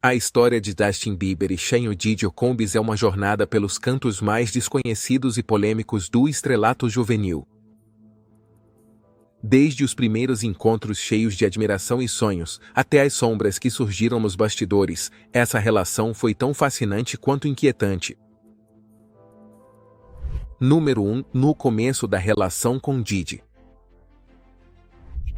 A história de Justin Bieber e Chanho Diddy Combs é uma jornada pelos cantos mais desconhecidos e polêmicos do estrelato juvenil. Desde os primeiros encontros cheios de admiração e sonhos, até as sombras que surgiram nos bastidores, essa relação foi tão fascinante quanto inquietante. Número 1. No começo da relação com Diddy.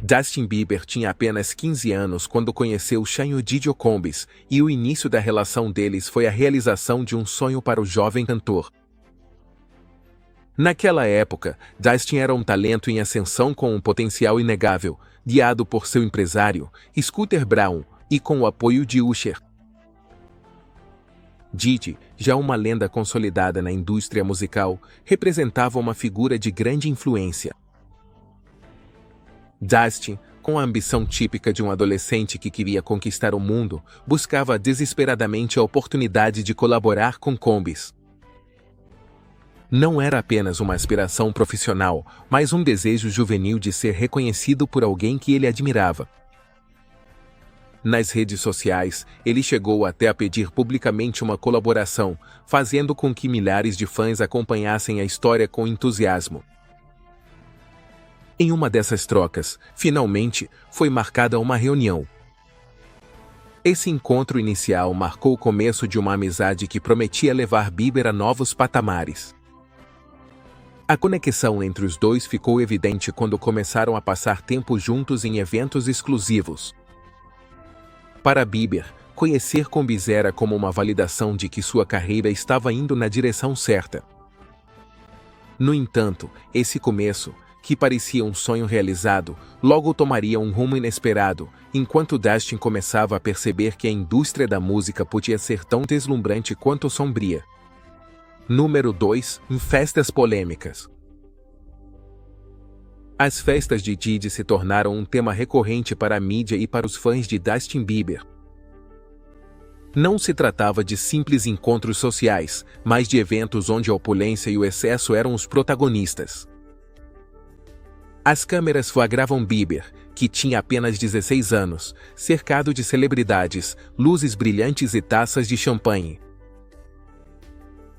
Justin Bieber tinha apenas 15 anos quando conheceu Chanho Diddy Combs, e o início da relação deles foi a realização de um sonho para o jovem cantor. Naquela época, Justin era um talento em ascensão com um potencial inegável, guiado por seu empresário, Scooter Braun, e com o apoio de Usher. Diddy, já uma lenda consolidada na indústria musical, representava uma figura de grande influência. Justin, com a ambição típica de um adolescente que queria conquistar o mundo, buscava desesperadamente a oportunidade de colaborar com Combs. Não era apenas uma aspiração profissional, mas um desejo juvenil de ser reconhecido por alguém que ele admirava. Nas redes sociais, ele chegou até a pedir publicamente uma colaboração, fazendo com que milhares de fãs acompanhassem a história com entusiasmo. Em uma dessas trocas, finalmente, foi marcada uma reunião. Esse encontro inicial marcou o começo de uma amizade que prometia levar Bieber a novos patamares. A conexão entre os dois ficou evidente quando começaram a passar tempo juntos em eventos exclusivos. Para Bieber, conhecer Combs era como uma validação de que sua carreira estava indo na direção certa. No entanto, esse começo, que parecia um sonho realizado, logo tomaria um rumo inesperado, enquanto Justin começava a perceber que a indústria da música podia ser tão deslumbrante quanto sombria. Número 2. Festas polêmicas. As festas de Diddy se tornaram um tema recorrente para a mídia e para os fãs de Justin Bieber. Não se tratava de simples encontros sociais, mas de eventos onde a opulência e o excesso eram os protagonistas. As câmeras flagravam Bieber, que tinha apenas 16 anos, cercado de celebridades, luzes brilhantes e taças de champanhe.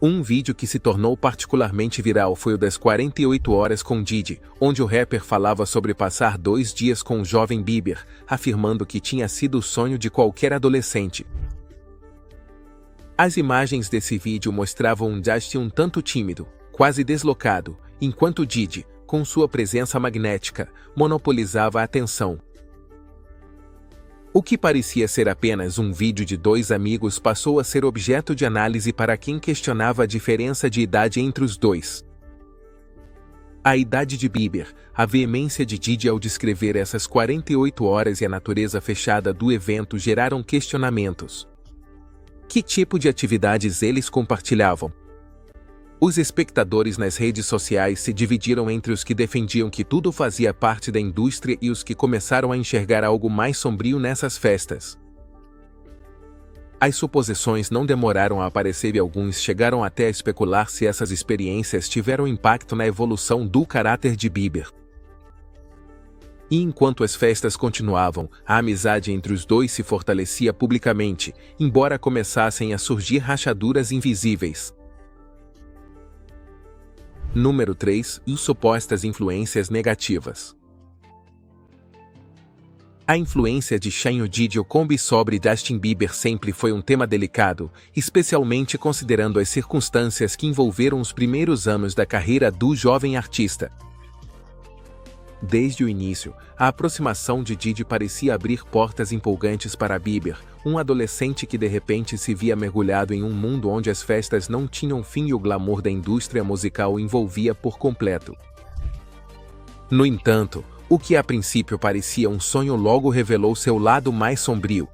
Um vídeo que se tornou particularmente viral foi o das 48 horas com Diddy, onde o rapper falava sobre passar 2 dias com o jovem Bieber, afirmando que tinha sido o sonho de qualquer adolescente. As imagens desse vídeo mostravam um Justin um tanto tímido, quase deslocado, enquanto Diddy, com sua presença magnética, monopolizava a atenção. O que parecia ser apenas um vídeo de 2 amigos passou a ser objeto de análise para quem questionava a diferença de idade entre os dois. A idade de Bieber, a veemência de Diddy ao descrever essas 48 horas e a natureza fechada do evento geraram questionamentos. Que tipo de atividades eles compartilhavam? Os espectadores nas redes sociais se dividiram entre os que defendiam que tudo fazia parte da indústria e os que começaram a enxergar algo mais sombrio nessas festas. As suposições não demoraram a aparecer e alguns chegaram até a especular se essas experiências tiveram impacto na evolução do caráter de Bieber. E enquanto as festas continuavam, a amizade entre os dois se fortalecia publicamente, embora começassem a surgir rachaduras invisíveis. Número 3. Supostas influências negativas. A influência de Chanho Diddy Combs sobre Justin Bieber sempre foi um tema delicado, especialmente considerando as circunstâncias que envolveram os primeiros anos da carreira do jovem artista. Desde o início, a aproximação de Diddy parecia abrir portas empolgantes para Bieber, um adolescente que de repente se via mergulhado em um mundo onde as festas não tinham fim e o glamour da indústria musical o envolvia por completo. No entanto, o que a princípio parecia um sonho logo revelou seu lado mais sombrio.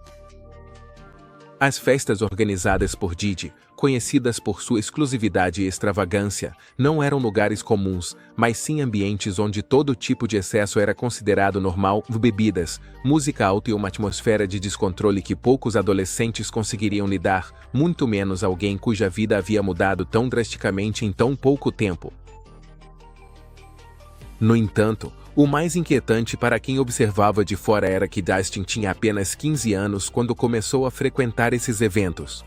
As festas organizadas por Diddy, conhecidas por sua exclusividade e extravagância, não eram lugares comuns, mas sim ambientes onde todo tipo de excesso era considerado normal, bebidas, música alta e uma atmosfera de descontrole que poucos adolescentes conseguiriam lidar, muito menos alguém cuja vida havia mudado tão drasticamente em tão pouco tempo. No entanto, o mais inquietante para quem observava de fora era que Dustin tinha apenas 15 anos quando começou a frequentar esses eventos.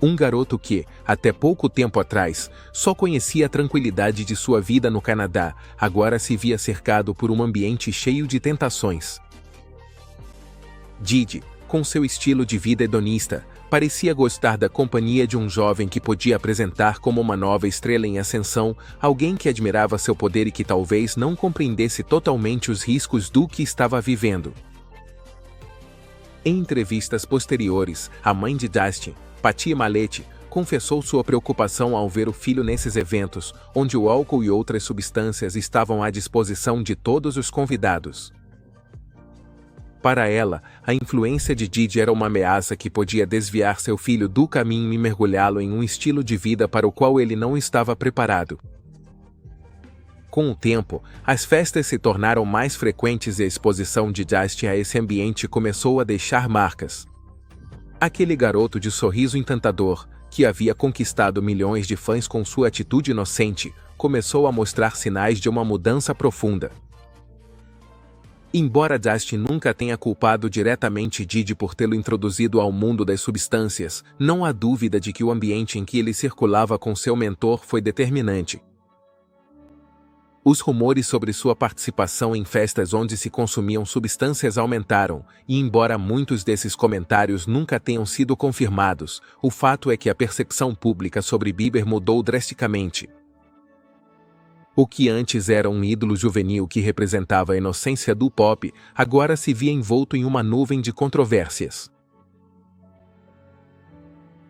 Um garoto que, até pouco tempo atrás, só conhecia a tranquilidade de sua vida no Canadá, agora se via cercado por um ambiente cheio de tentações. Didi, com seu estilo de vida hedonista, parecia gostar da companhia de um jovem que podia apresentar como uma nova estrela em ascensão, alguém que admirava seu poder e que talvez não compreendesse totalmente os riscos do que estava vivendo. Em entrevistas posteriores, a mãe de Dustin, Patty Malete, confessou sua preocupação ao ver o filho nesses eventos, onde o álcool e outras substâncias estavam à disposição de todos os convidados. Para ela, a influência de Didi era uma ameaça que podia desviar seu filho do caminho e mergulhá-lo em um estilo de vida para o qual ele não estava preparado. Com o tempo, as festas se tornaram mais frequentes e a exposição de Dustin a esse ambiente começou a deixar marcas. Aquele garoto de sorriso encantador, que havia conquistado milhões de fãs com sua atitude inocente, começou a mostrar sinais de uma mudança profunda. Embora Dustin nunca tenha culpado diretamente Didi por tê-lo introduzido ao mundo das substâncias, não há dúvida de que o ambiente em que ele circulava com seu mentor foi determinante. Os rumores sobre sua participação em festas onde se consumiam substâncias aumentaram, e embora muitos desses comentários nunca tenham sido confirmados, o fato é que a percepção pública sobre Bieber mudou drasticamente. O que antes era um ídolo juvenil que representava a inocência do pop, agora se via envolto em uma nuvem de controvérsias.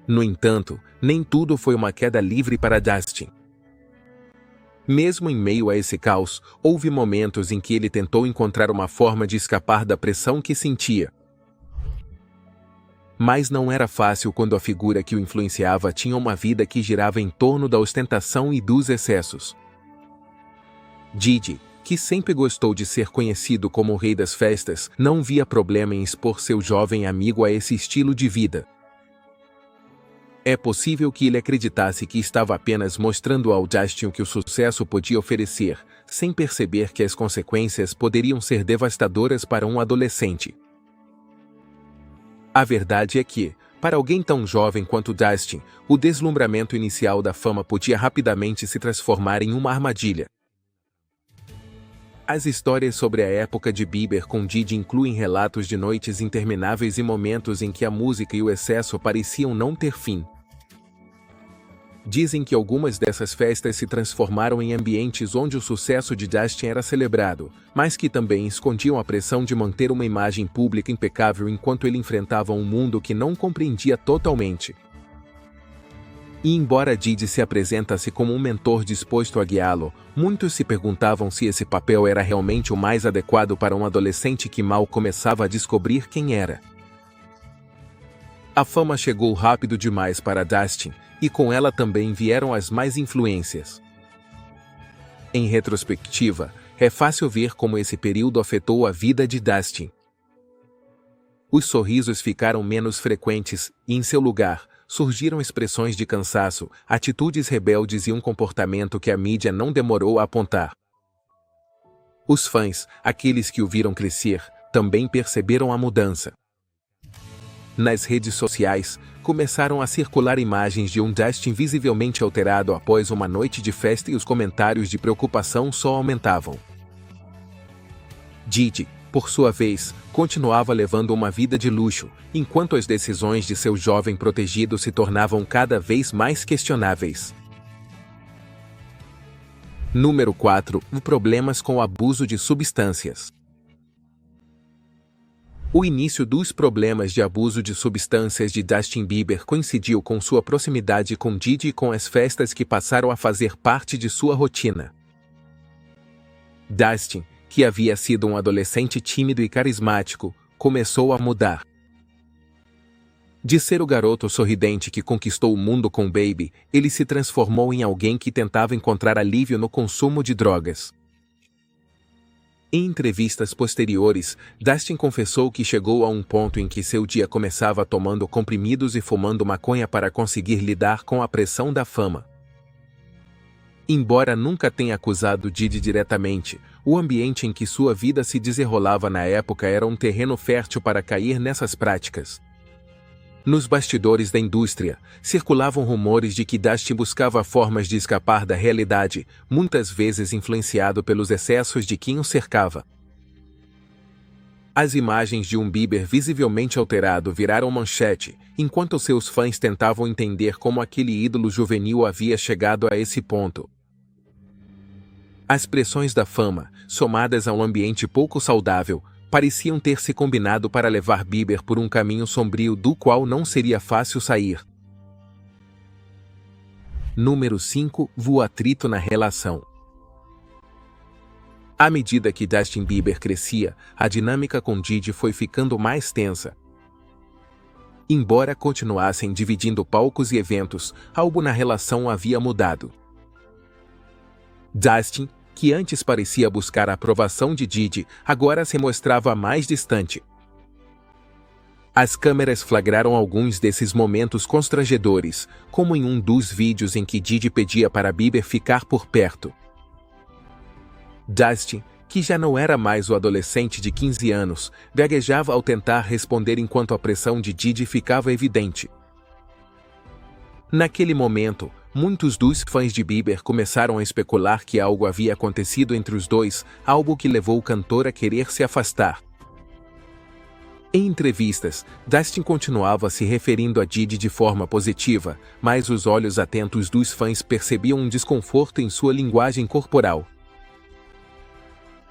No entanto, nem tudo foi uma queda livre para Dustin. Mesmo em meio a esse caos, houve momentos em que ele tentou encontrar uma forma de escapar da pressão que sentia. Mas não era fácil quando a figura que o influenciava tinha uma vida que girava em torno da ostentação e dos excessos. Didi, que sempre gostou de ser conhecido como o rei das festas, não via problema em expor seu jovem amigo a esse estilo de vida. É possível que ele acreditasse que estava apenas mostrando ao Dustin o que o sucesso podia oferecer, sem perceber que as consequências poderiam ser devastadoras para um adolescente. A verdade é que, para alguém tão jovem quanto Dustin, o deslumbramento inicial da fama podia rapidamente se transformar em uma armadilha. As histórias sobre a época de Bieber com Didi incluem relatos de noites intermináveis e momentos em que a música e o excesso pareciam não ter fim. Dizem que algumas dessas festas se transformaram em ambientes onde o sucesso de Dustin era celebrado, mas que também escondiam a pressão de manter uma imagem pública impecável enquanto ele enfrentava um mundo que não compreendia totalmente. E embora Didi se apresentasse como um mentor disposto a guiá-lo, muitos se perguntavam se esse papel era realmente o mais adequado para um adolescente que mal começava a descobrir quem era. A fama chegou rápido demais para Dustin, e com ela também vieram as más influências. Em retrospectiva, é fácil ver como esse período afetou a vida de Dustin. Os sorrisos ficaram menos frequentes e, em seu lugar, surgiram expressões de cansaço, atitudes rebeldes e um comportamento que a mídia não demorou a apontar. Os fãs, aqueles que o viram crescer, também perceberam a mudança. Nas redes sociais, começaram a circular imagens de um Dustin visivelmente alterado após uma noite de festa e os comentários de preocupação só aumentavam. Didi, por sua vez, continuava levando uma vida de luxo, enquanto as decisões de seu jovem protegido se tornavam cada vez mais questionáveis. Número 4. Problemas com o abuso de substâncias. O início dos problemas de abuso de substâncias de Dustin Bieber coincidiu com sua proximidade com Didi e com as festas que passaram a fazer parte de sua rotina. Dustin, que havia sido um adolescente tímido e carismático, começou a mudar. De ser o garoto sorridente que conquistou o mundo com Baby, ele se transformou em alguém que tentava encontrar alívio no consumo de drogas. Em entrevistas posteriores, Dustin confessou que chegou a um ponto em que seu dia começava tomando comprimidos e fumando maconha para conseguir lidar com a pressão da fama. Embora nunca tenha acusado Diddy diretamente, o ambiente em que sua vida se desenrolava na época era um terreno fértil para cair nessas práticas. Nos bastidores da indústria, circulavam rumores de que Dustin buscava formas de escapar da realidade, muitas vezes influenciado pelos excessos de quem o cercava. As imagens de um Bieber visivelmente alterado viraram manchete, enquanto seus fãs tentavam entender como aquele ídolo juvenil havia chegado a esse ponto. As pressões da fama, somadas a um ambiente pouco saudável, pareciam ter se combinado para levar Bieber por um caminho sombrio do qual não seria fácil sair. Número 5. O atrito na relação. À medida que Justin Bieber crescia, a dinâmica com Diddy foi ficando mais tensa. Embora continuassem dividindo palcos e eventos, algo na relação havia mudado. Justin, que antes parecia buscar a aprovação de Diddy, agora se mostrava mais distante. As câmeras flagraram alguns desses momentos constrangedores, como em um dos vídeos em que Diddy pedia para Bieber ficar por perto. Justin, que já não era mais o adolescente de 15 anos, gaguejava ao tentar responder enquanto a pressão de Diddy ficava evidente. Naquele momento, muitos dos fãs de Bieber começaram a especular que algo havia acontecido entre os dois, algo que levou o cantor a querer se afastar. Em entrevistas, Justin continuava se referindo a Diddy de forma positiva, mas os olhos atentos dos fãs percebiam um desconforto em sua linguagem corporal.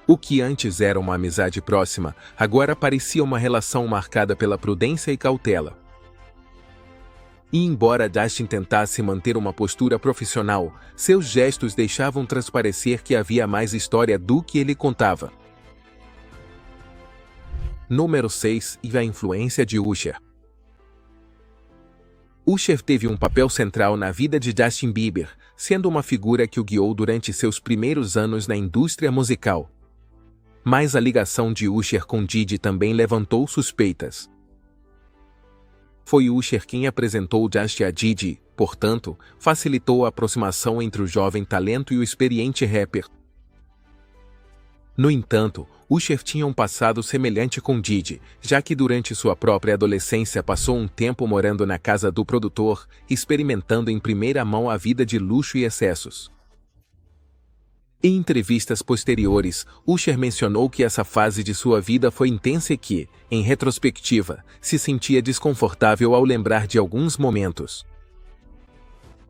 O que antes era uma amizade próxima, agora parecia uma relação marcada pela prudência e cautela. E embora Justin tentasse manter uma postura profissional, seus gestos deixavam transparecer que havia mais história do que ele contava. Número 6. A influência de Usher. Usher teve um papel central na vida de Justin Bieber, sendo uma figura que o guiou durante seus primeiros anos na indústria musical. Mas a ligação de Usher com Diddy também levantou suspeitas. Foi Usher quem apresentou Justin a Diddy, portanto, facilitou a aproximação entre o jovem talento e o experiente rapper. No entanto, Usher tinha um passado semelhante com Diddy, já que durante sua própria adolescência passou um tempo morando na casa do produtor, experimentando em primeira mão a vida de luxo e excessos. Em entrevistas posteriores, Usher mencionou que essa fase de sua vida foi intensa e que, em retrospectiva, se sentia desconfortável ao lembrar de alguns momentos.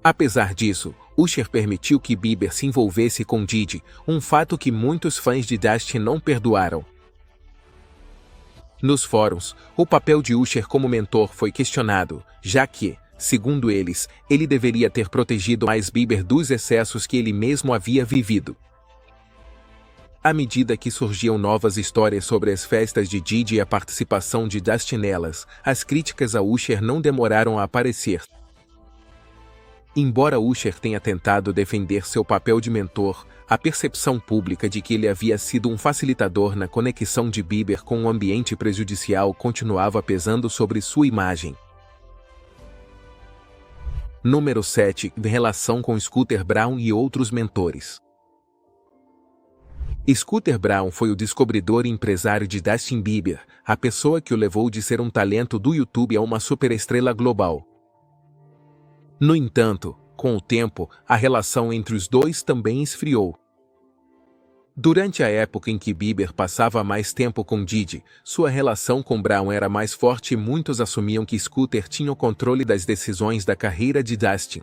Apesar disso, Usher permitiu que Bieber se envolvesse com Diddy, um fato que muitos fãs de Justin não perdoaram. Nos fóruns, o papel de Usher como mentor foi questionado, já que, segundo eles, ele deveria ter protegido mais Bieber dos excessos que ele mesmo havia vivido. À medida que surgiam novas histórias sobre as festas de Diddy e a participação de Justin nelas, as críticas a Usher não demoraram a aparecer. Embora Usher tenha tentado defender seu papel de mentor, a percepção pública de que ele havia sido um facilitador na conexão de Bieber com um ambiente prejudicial continuava pesando sobre sua imagem. Número 7. Relação com Scooter Braun e outros mentores. Scooter Braun foi o descobridor e empresário de Justin Bieber, a pessoa que o levou de ser um talento do YouTube a uma superestrela global. No entanto, com o tempo, a relação entre os dois também esfriou. Durante a época em que Bieber passava mais tempo com Diddy, sua relação com Braun era mais forte e muitos assumiam que Scooter tinha o controle das decisões da carreira de Justin.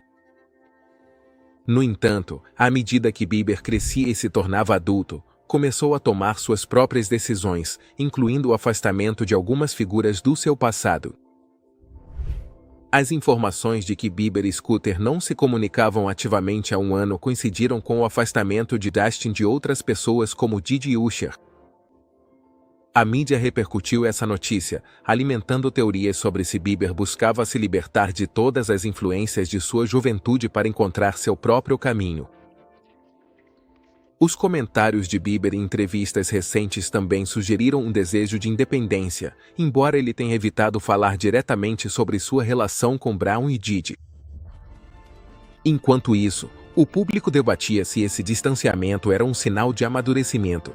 No entanto, à medida que Bieber crescia e se tornava adulto, começou a tomar suas próprias decisões, incluindo o afastamento de algumas figuras do seu passado. As informações de que Bieber e Scooter não se comunicavam ativamente há um ano coincidiram com o afastamento de Justin de outras pessoas como Diddy e Usher. A mídia repercutiu essa notícia, alimentando teorias sobre se Bieber buscava se libertar de todas as influências de sua juventude para encontrar seu próprio caminho. Os comentários de Bieber em entrevistas recentes também sugeriram um desejo de independência, embora ele tenha evitado falar diretamente sobre sua relação com Braun e Diddy. Enquanto isso, O público debatia se esse distanciamento era um sinal de amadurecimento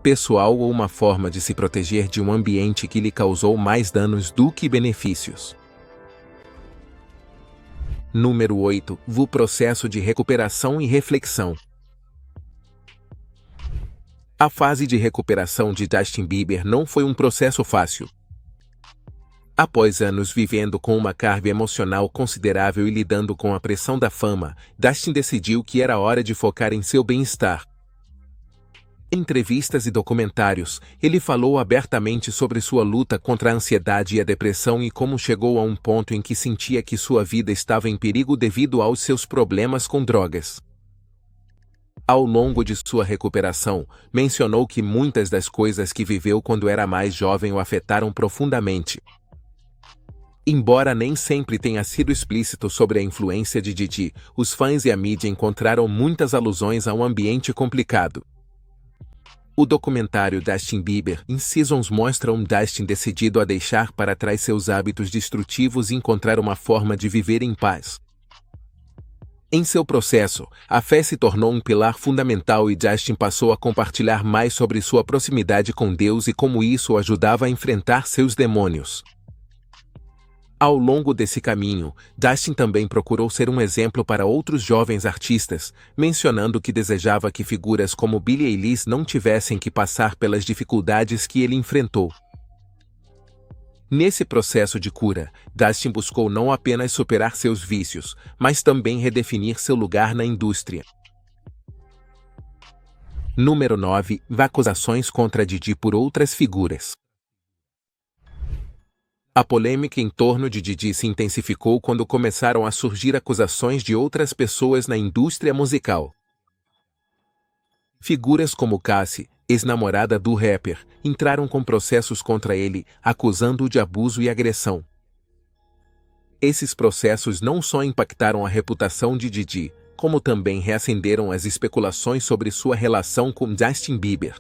pessoal ou uma forma de se proteger de um ambiente que lhe causou mais danos do que benefícios. Número 8. O processo de recuperação e reflexão. A fase de recuperação de Justin Bieber não foi um processo fácil. Após anos vivendo com uma carga emocional considerável e lidando com a pressão da fama, Justin decidiu que era hora de focar em seu bem-estar. Em entrevistas e documentários, ele falou abertamente sobre sua luta contra a ansiedade e a depressão e como chegou a um ponto em que sentia que sua vida estava em perigo devido aos seus problemas com drogas. Ao longo de sua recuperação, mencionou que muitas das coisas que viveu quando era mais jovem o afetaram profundamente. Embora nem sempre tenha sido explícito sobre a influência de Diddy, os fãs e a mídia encontraram muitas alusões a um ambiente complicado. O documentário Justin Bieber in Seasons mostra Justin decidido a deixar para trás seus hábitos destrutivos e encontrar uma forma de viver em paz. Em seu processo, a fé se tornou um pilar fundamental e Justin passou a compartilhar mais sobre sua proximidade com Deus e como isso o ajudava a enfrentar seus demônios. Ao longo desse caminho, Justin também procurou ser um exemplo para outros jovens artistas, mencionando que desejava que figuras como Billie Eilish não tivessem que passar pelas dificuldades que ele enfrentou. Nesse processo de cura, Justin buscou não apenas superar seus vícios, mas também redefinir seu lugar na indústria. Número 9. Acusações contra Diddy por outras figuras. A polêmica em torno de Diddy se intensificou quando começaram a surgir acusações de outras pessoas na indústria musical. Figuras como Cassie, ex-namorada do rapper, entraram com processos contra ele, acusando-o de abuso e agressão. Esses processos não só impactaram a reputação de Diddy, como também reacenderam as especulações sobre sua relação com Justin Bieber.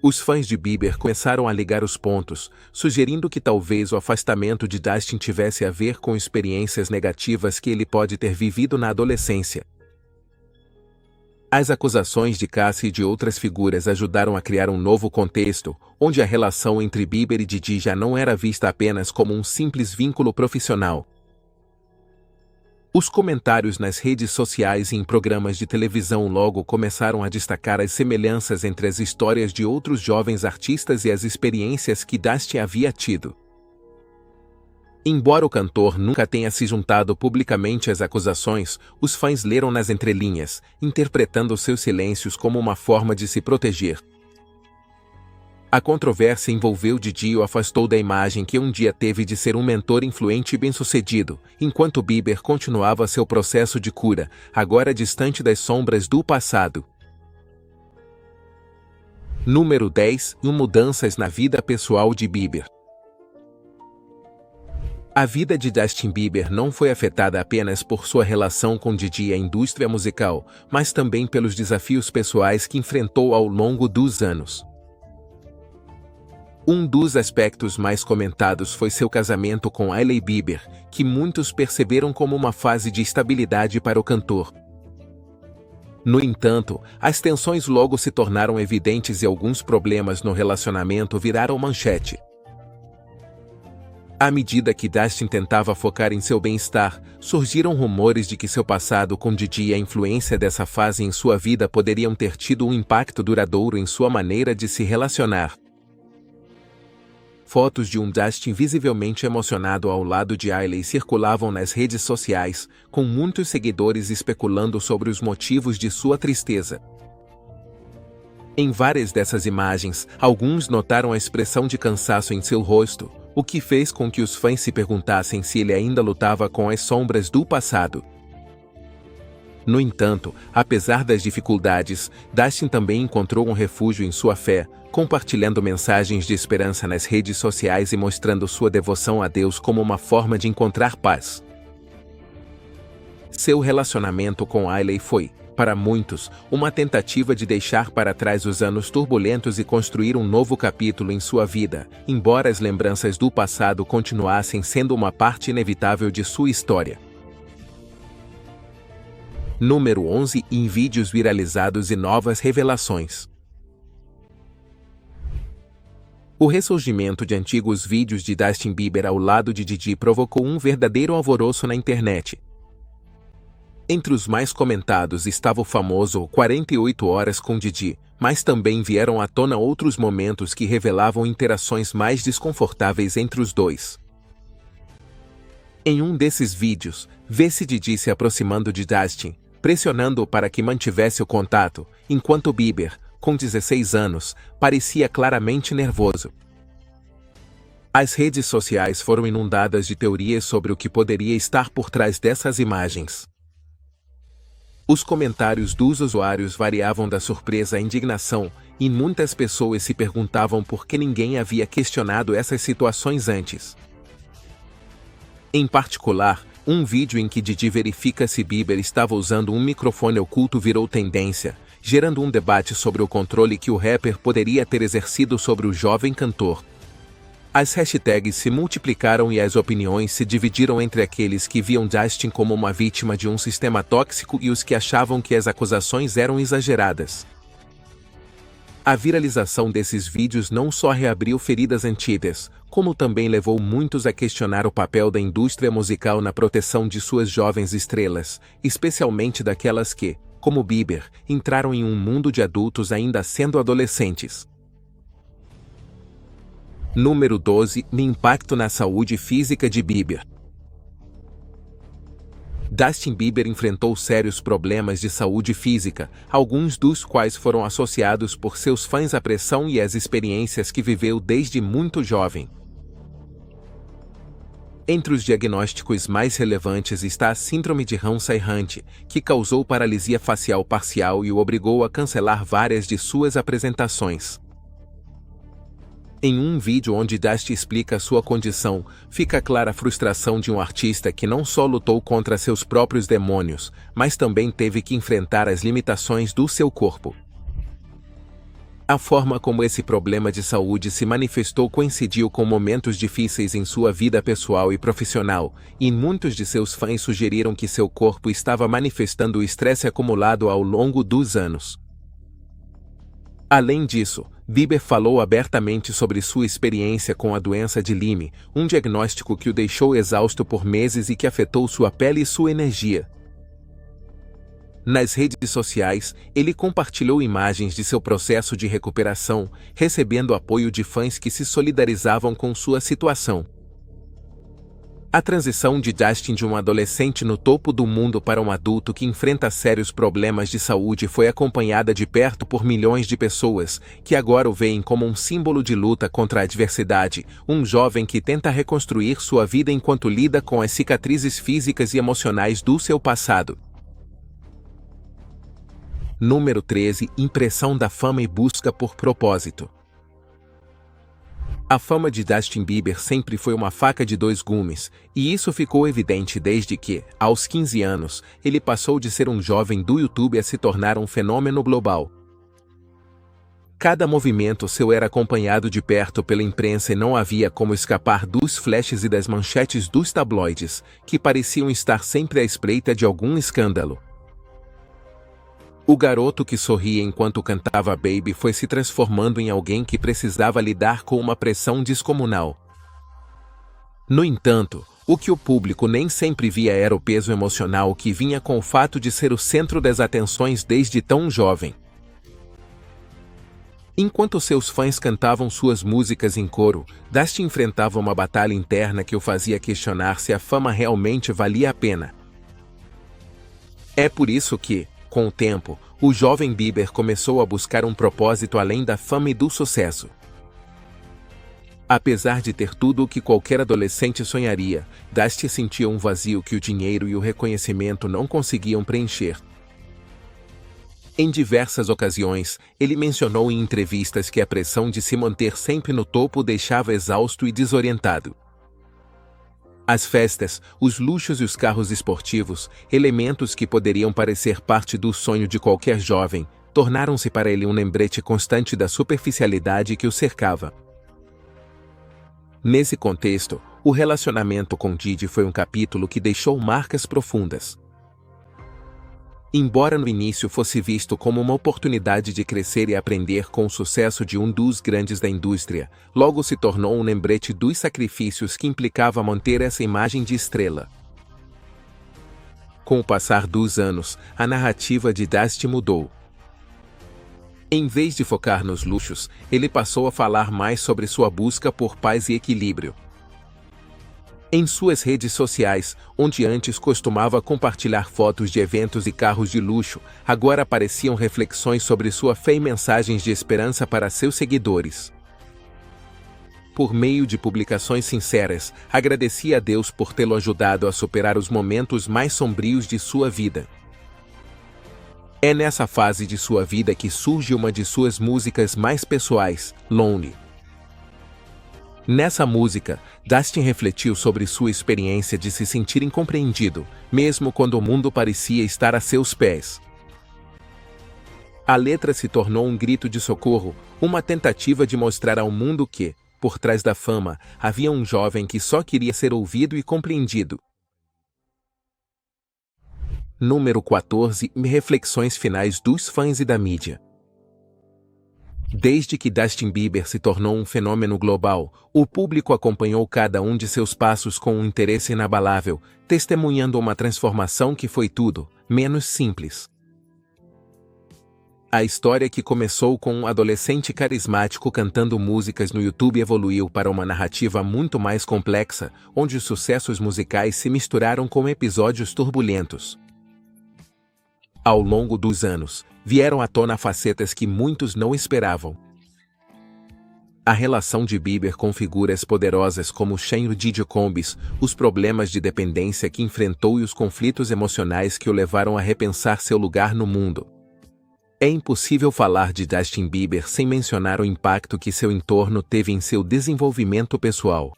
Os fãs de Bieber começaram a ligar os pontos, sugerindo que talvez o afastamento de Justin tivesse a ver com experiências negativas que ele pode ter vivido na adolescência. As acusações de Cassie e de outras figuras ajudaram a criar um novo contexto, onde a relação entre Bieber e Diddy já não era vista apenas como um simples vínculo profissional. Os comentários nas redes sociais e em programas de televisão logo começaram a destacar as semelhanças entre as histórias de outros jovens artistas e as experiências que Justin havia tido. Embora o cantor nunca tenha se juntado publicamente às acusações, os fãs leram nas entrelinhas, interpretando seus silêncios como uma forma de se proteger. A controvérsia envolveu Diddy e o afastou da imagem que um dia teve de ser um mentor influente e bem-sucedido, enquanto Bieber continuava seu processo de cura, agora distante das sombras do passado. Número 10. Mudanças na vida pessoal de Bieber. A vida de Justin Bieber não foi afetada apenas por sua relação com Diddy e a indústria musical, mas também pelos desafios pessoais que enfrentou ao longo dos anos. Um dos aspectos mais comentados foi seu casamento com Hailey Bieber, que muitos perceberam como uma fase de estabilidade para o cantor. No entanto, as tensões logo se tornaram evidentes e alguns problemas no relacionamento viraram manchete. À medida que Justin tentava focar em seu bem-estar, surgiram rumores de que seu passado com Diddy e a influência dessa fase em sua vida poderiam ter tido um impacto duradouro em sua maneira de se relacionar. Fotos de Justin visivelmente emocionado ao lado de Hailey circulavam nas redes sociais, com muitos seguidores especulando sobre os motivos de sua tristeza. Em várias dessas imagens, alguns notaram a expressão de cansaço em seu rosto, o que fez com que os fãs se perguntassem se ele ainda lutava com as sombras do passado. No entanto, apesar das dificuldades, Justin também encontrou um refúgio em sua fé, compartilhando mensagens de esperança nas redes sociais e mostrando sua devoção a Deus como uma forma de encontrar paz. Seu relacionamento com Hailey foi, para muitos, uma tentativa de deixar para trás os anos turbulentos e construir um novo capítulo em sua vida, embora as lembranças do passado continuassem sendo uma parte inevitável de sua história. Número 11. Em vídeos viralizados e novas revelações. O ressurgimento de antigos vídeos de Justin Bieber ao lado de Diddy provocou um verdadeiro alvoroço na internet. Entre os mais comentados estava o famoso 48 horas com Diddy, mas também vieram à tona outros momentos que revelavam interações mais desconfortáveis entre os dois. Em um desses vídeos, vê-se Diddy se aproximando de Justin, pressionando-o para que mantivesse o contato, enquanto Bieber, com 16 anos, parecia claramente nervoso. As redes sociais foram inundadas de teorias sobre o que poderia estar por trás dessas imagens. Os comentários dos usuários variavam da surpresa à indignação, e muitas pessoas se perguntavam por que ninguém havia questionado essas situações antes. Em particular, um vídeo em que Diddy verifica se Bieber estava usando um microfone oculto virou tendência, gerando um debate sobre o controle que o rapper poderia ter exercido sobre o jovem cantor. As hashtags se multiplicaram e as opiniões se dividiram entre aqueles que viam Justin como uma vítima de um sistema tóxico e os que achavam que as acusações eram exageradas. A viralização desses vídeos não só reabriu feridas antigas, como também levou muitos a questionar o papel da indústria musical na proteção de suas jovens estrelas, especialmente daquelas que, como Bieber, entraram em um mundo de adultos ainda sendo adolescentes. Número 12. Impacto na saúde física de Bieber. Justin Bieber enfrentou sérios problemas de saúde física, alguns dos quais foram associados por seus fãs à pressão e às experiências que viveu desde muito jovem. Entre os diagnósticos mais relevantes está a síndrome de Ramsay-Hunt, que causou paralisia facial parcial e o obrigou a cancelar várias de suas apresentações. Em um vídeo onde Justin explica sua condição, fica clara a frustração de um artista que não só lutou contra seus próprios demônios, mas também teve que enfrentar as limitações do seu corpo. A forma como esse problema de saúde se manifestou coincidiu com momentos difíceis em sua vida pessoal e profissional, e muitos de seus fãs sugeriram que seu corpo estava manifestando o estresse acumulado ao longo dos anos. Além disso, Bieber falou abertamente sobre sua experiência com a doença de Lyme, um diagnóstico que o deixou exausto por meses e que afetou sua pele e sua energia. Nas redes sociais, ele compartilhou imagens de seu processo de recuperação, recebendo apoio de fãs que se solidarizavam com sua situação. A transição de Justin de um adolescente no topo do mundo para um adulto que enfrenta sérios problemas de saúde foi acompanhada de perto por milhões de pessoas, que agora o veem como um símbolo de luta contra a adversidade, um jovem que tenta reconstruir sua vida enquanto lida com as cicatrizes físicas e emocionais do seu passado. Número 13. Impressão da fama e busca por propósito. A fama de Justin Bieber sempre foi uma faca de dois gumes, e isso ficou evidente desde que, aos 15 anos, ele passou de ser um jovem do YouTube a se tornar um fenômeno global. Cada movimento seu era acompanhado de perto pela imprensa e não havia como escapar dos flashes e das manchetes dos tabloides, que pareciam estar sempre à espreita de algum escândalo. O garoto que sorria enquanto cantava Baby foi se transformando em alguém que precisava lidar com uma pressão descomunal. No entanto, o que o público nem sempre via era o peso emocional que vinha com o fato de ser o centro das atenções desde tão jovem. Enquanto seus fãs cantavam suas músicas em coro, Justin enfrentava uma batalha interna que o fazia questionar se a fama realmente valia a pena. É por isso que, com o tempo, o jovem Bieber começou a buscar um propósito além da fama e do sucesso. Apesar de ter tudo o que qualquer adolescente sonharia, Justin sentia um vazio que o dinheiro e o reconhecimento não conseguiam preencher. Em diversas ocasiões, ele mencionou em entrevistas que a pressão de se manter sempre no topo o deixava exausto e desorientado. As festas, os luxos e os carros esportivos, elementos que poderiam parecer parte do sonho de qualquer jovem, tornaram-se para ele um lembrete constante da superficialidade que o cercava. Nesse contexto, o relacionamento com Diddy foi um capítulo que deixou marcas profundas. Embora no início fosse visto como uma oportunidade de crescer e aprender com o sucesso de um dos grandes da indústria, logo se tornou um lembrete dos sacrifícios que implicava manter essa imagem de estrela. Com o passar dos anos, a narrativa de Dusty mudou. Em vez de focar nos luxos, ele passou a falar mais sobre sua busca por paz e equilíbrio. Em suas redes sociais, onde antes costumava compartilhar fotos de eventos e carros de luxo, agora apareciam reflexões sobre sua fé e mensagens de esperança para seus seguidores. Por meio de publicações sinceras, agradecia a Deus por tê-lo ajudado a superar os momentos mais sombrios de sua vida. É nessa fase de sua vida que surge uma de suas músicas mais pessoais, Lonely. Nessa música, Dustin refletiu sobre sua experiência de se sentir incompreendido, mesmo quando o mundo parecia estar a seus pés. A letra se tornou um grito de socorro, uma tentativa de mostrar ao mundo que, por trás da fama, havia um jovem que só queria ser ouvido e compreendido. Número 14. Reflexões finais dos fãs e da mídia. Desde que Justin Bieber se tornou um fenômeno global, o público acompanhou cada um de seus passos com um interesse inabalável, testemunhando uma transformação que foi tudo menos simples. A história que começou com um adolescente carismático cantando músicas no YouTube evoluiu para uma narrativa muito mais complexa, onde os sucessos musicais se misturaram com episódios turbulentos. Ao longo dos anos, vieram à tona facetas que muitos não esperavam. A relação de Bieber com figuras poderosas como Shane Diddy Combs, os problemas de dependência que enfrentou e os conflitos emocionais que o levaram a repensar seu lugar no mundo. É impossível falar de Justin Bieber sem mencionar o impacto que seu entorno teve em seu desenvolvimento pessoal.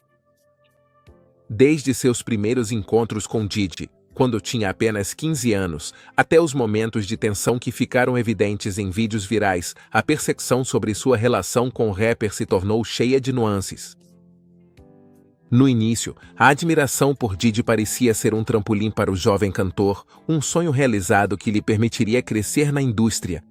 Desde seus primeiros encontros com Diddy, quando tinha apenas 15 anos, até os momentos de tensão que ficaram evidentes em vídeos virais, a percepção sobre sua relação com o rapper se tornou cheia de nuances. No início, a admiração por Diddy parecia ser um trampolim para o jovem cantor, um sonho realizado que lhe permitiria crescer na indústria.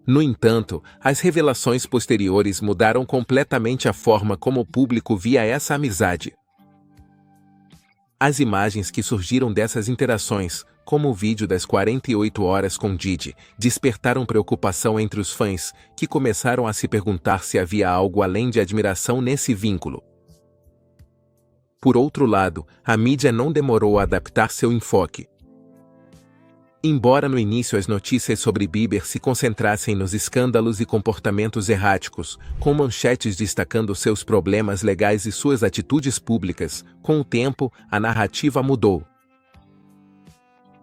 No entanto, as revelações posteriores mudaram completamente a forma como o público via essa amizade. As imagens que surgiram dessas interações, como o vídeo das 48 horas com Diddy, despertaram preocupação entre os fãs, que começaram a se perguntar se havia algo além de admiração nesse vínculo. Por outro lado, a mídia não demorou a adaptar seu enfoque. Embora no início as notícias sobre Bieber se concentrassem nos escândalos e comportamentos erráticos, com manchetes destacando seus problemas legais e suas atitudes públicas, com o tempo, a narrativa mudou.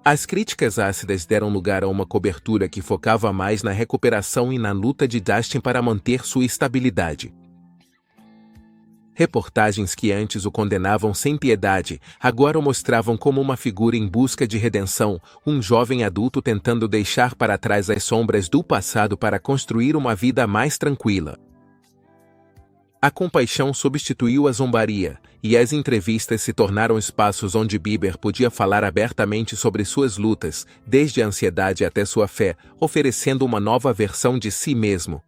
As críticas ácidas deram lugar a uma cobertura que focava mais na recuperação e na luta de Justin para manter sua estabilidade. Reportagens que antes o condenavam sem piedade, agora o mostravam como uma figura em busca de redenção, um jovem adulto tentando deixar para trás as sombras do passado para construir uma vida mais tranquila. A compaixão substituiu a zombaria, e as entrevistas se tornaram espaços onde Bieber podia falar abertamente sobre suas lutas, desde a ansiedade até sua fé, oferecendo uma nova versão de si mesmo.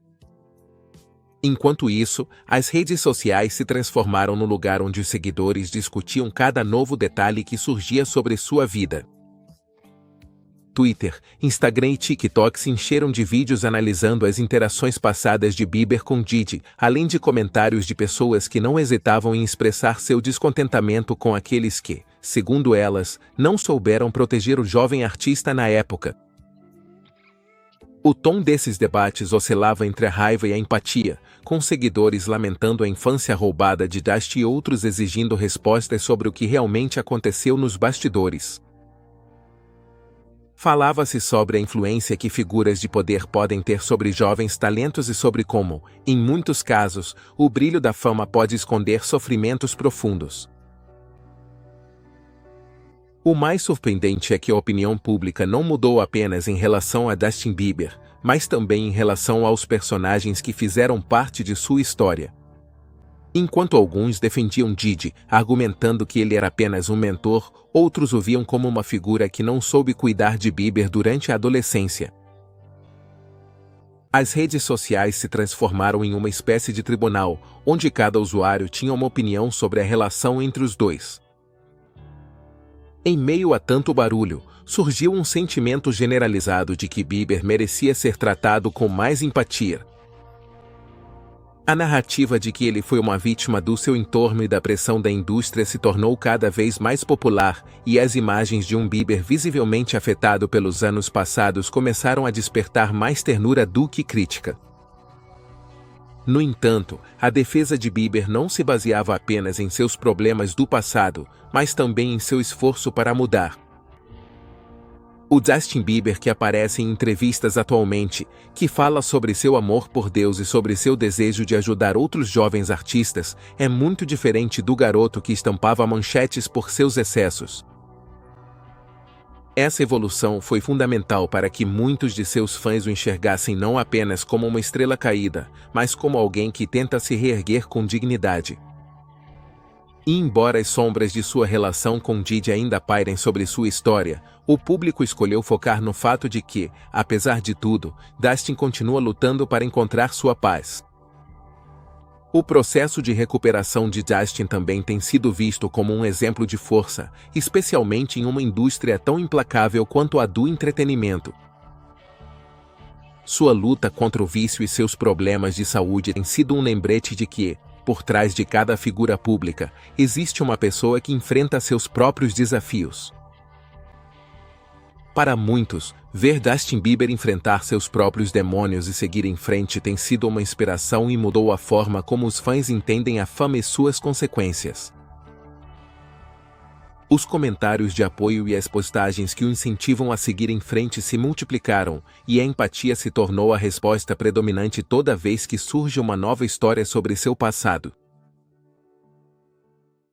Enquanto isso, as redes sociais se transformaram no lugar onde os seguidores discutiam cada novo detalhe que surgia sobre sua vida. Twitter, Instagram e TikTok se encheram de vídeos analisando as interações passadas de Bieber com Diddy, além de comentários de pessoas que não hesitavam em expressar seu descontentamento com aqueles que, segundo elas, não souberam proteger o jovem artista na época. O tom desses debates oscilava entre a raiva e a empatia, com seguidores lamentando a infância roubada de Dusty e outros exigindo respostas sobre o que realmente aconteceu nos bastidores. Falava-se sobre a influência que figuras de poder podem ter sobre jovens talentos e sobre como, em muitos casos, o brilho da fama pode esconder sofrimentos profundos. O mais surpreendente é que a opinião pública não mudou apenas em relação a Justin Bieber, mas também em relação aos personagens que fizeram parte de sua história. Enquanto alguns defendiam Diddy, argumentando que ele era apenas um mentor, outros o viam como uma figura que não soube cuidar de Bieber durante a adolescência. As redes sociais se transformaram em uma espécie de tribunal, onde cada usuário tinha uma opinião sobre a relação entre os dois. Em meio a tanto barulho, surgiu um sentimento generalizado de que Bieber merecia ser tratado com mais empatia. A narrativa de que ele foi uma vítima do seu entorno e da pressão da indústria se tornou cada vez mais popular, e as imagens de um Bieber visivelmente afetado pelos anos passados começaram a despertar mais ternura do que crítica. No entanto, a defesa de Bieber não se baseava apenas em seus problemas do passado, mas também em seu esforço para mudar. O Justin Bieber que aparece em entrevistas atualmente, que fala sobre seu amor por Deus e sobre seu desejo de ajudar outros jovens artistas, é muito diferente do garoto que estampava manchetes por seus excessos. Essa evolução foi fundamental para que muitos de seus fãs o enxergassem não apenas como uma estrela caída, mas como alguém que tenta se reerguer com dignidade. E embora as sombras de sua relação com Diddy ainda pairem sobre sua história, o público escolheu focar no fato de que, apesar de tudo, Justin continua lutando para encontrar sua paz. O processo de recuperação de Justin também tem sido visto como um exemplo de força, especialmente em uma indústria tão implacável quanto a do entretenimento. Sua luta contra o vício e seus problemas de saúde tem sido um lembrete de que, por trás de cada figura pública, existe uma pessoa que enfrenta seus próprios desafios. Para muitos, ver Justin Bieber enfrentar seus próprios demônios e seguir em frente tem sido uma inspiração e mudou a forma como os fãs entendem a fama e suas consequências. Os comentários de apoio e as postagens que o incentivam a seguir em frente se multiplicaram, e a empatia se tornou a resposta predominante toda vez que surge uma nova história sobre seu passado.